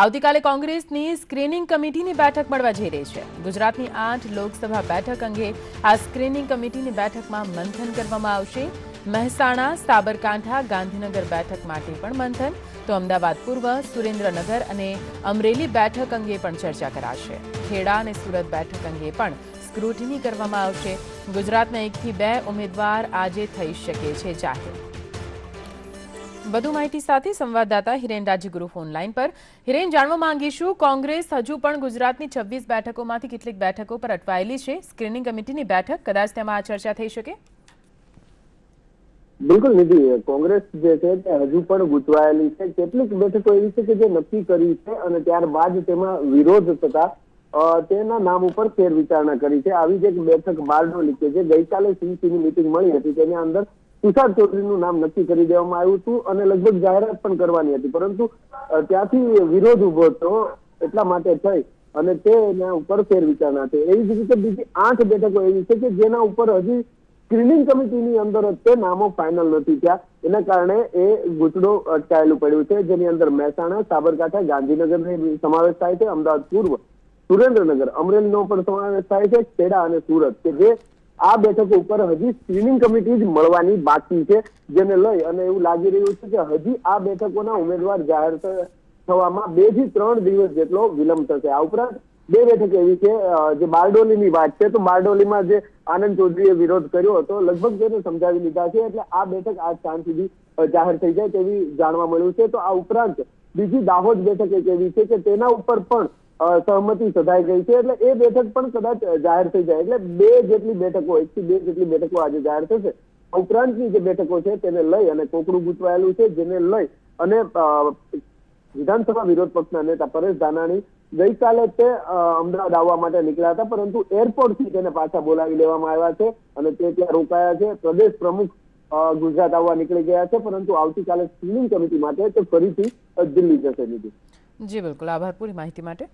આવતીકાલે કોંગ્રેસની સ્ક્રીનિંગ કમિટીની બેઠક મળવા જઈ રહી છે। ગુજરાતની 8 લોકસભા બેઠક અંગે આ સ્ક્રીનિંગ કમિટીની બેઠકમાં મંથન કરવામાં આવશે। મહેસાણા, સાબરકાંઠા, ગાંધીનગર બેઠક માટે પણ મંથન, તો અમદાવાદ પૂર્વ, સુરેન્દ્રનગર અને અમરેલી બેઠક અંગે પણ ચર્ચા કરાશે। ખેડા અને સુરત બેઠક અંગે પણ સ્ક્રુટિની કરવામાં આવશે। ગુજરાતના 1 થી 2 ઉમેદવાર આજે થઈ શકે છે જાહેર। વધુ માહિતી સાથે સંવાદદાતા હિરેન રાજ્યગુરુ ફોન લાઈન પર। હિરેન, જાણવા માંગીશું, કોંગ્રેસ હજુ પણ ગુજરાતની 26 બેઠકોમાંથી કેટલીક બેઠકો પર અટવાયેલી છે। સ્ક્રીનિંગ કમિટીની બેઠક, કદાચ તેમાં આ ચર્ચા થઈ શકે? બિલકુલ નિધિ, કોંગ્રેસ જે છે તે હજુ પણ ગૂંચવાયેલી છે। કેટલીક બેઠકો એવી છે કે જે નક્કી કરી છે અને ત્યારબાદ તેમાં વિરોધ થતા તેના નામ ઉપર ફેર વિચારણા કરી છે। આવી જ એક બેઠક બારડોલી કે જે ગઈકાલે સીઈસીની મીટિંગ મળી હતી, તેની અંદર તુષાર ચૌધરીનું નામ નક્કી કરી દેવામાં આવ્યું હતું અને લગભગ જાહેરાત પણ કરવાની હતી, પરંતુ ત્યાંથી વિરોધ ઉભો થયો, એટલા માટે થઈ અને તેના ઉપર ફેર વિચારણા થઈ। એવી જ રીતે બીજી 8 બેઠકો એવી છે કે જેના ઉપર હજી સ્ક્રીનિંગ કમિટીની અંદર તે નામો ફાઇનલ નથી થયા, એના કારણે એ ગૂંચડો અટકાયેલું પડ્યું છે, જેની અંદર મહેસાણા, સાબરકાંઠા, ગાંધીનગરનો સમાવેશ થાય છે, અમદાવાદ પૂર્વ, સુરેન્દ્રનગર, અમરેલીનો પણ સમાવેશ થાય છે, ખેડા અને સુરત કે જે આ બેઠકો ઉપર હજી સ્ક્રીનિંગ કમિટી જ મળવાની બાકી છે, જેને લઈ અને એવું લાગી રહ્યું છે કે હજી આ બેઠકોના ઉમેદવાર જાહેર થવામાં 2 થી 3 દિવસ જેટલો વિલંબ થશે। આ ઉપરાંત 2 બેઠક એવી છે જે બારડોલીની વાત છે, તો બારડોલીમાં જે આનંદ ચૌધરીએ વિરોધ કર્યો હતો, લગભગ તેને સમજાવી લીધા છે, એટલે આ બેઠક આજ સાંજ સુધી જાહેર થઈ જાય તેવી જાણવા મળ્યું છે। તો આ ઉપરાંત બીજી દાહોદ બેઠક એક એવી છે કે તેના ઉપર પણ સહમતિ સધાઈ ગઈ છે, એટલે એ બેઠક પણ કદાચ જાહેર થઈ જાય, એટલે 2 જેટલી બેઠકો, 1 થી 2 જેટલી બેઠકો આજે જાહેર થશે। ઉપરાંતની જે બેઠકો છે તેને લઈ અને કોકડું ગૂંચવાયેલું છે, જેને લઈ અને વિધાનસભા વિરોધ પક્ષના નેતા પરેશ ધાનાણી ગઈકાલે તે અમદાવાદ આવવા માટે નીકળ્યા હતા, પરંતુ એરપોર્ટથી તેને પાછા બોલાવી લેવામાં આવ્યા છે અને તે ત્યાં રોકાયા છે। પ્રદેશ પ્રમુખ ગુજરાત આવવા નીકળી ગયા છે, પરંતુ આવતીકાલે સ્ક્રીનિંગ કમિટી માટે તે ફરીથી દિલ્હી જશે। જી બિલકુલ, આભાર પૂરી માહિતી માટે।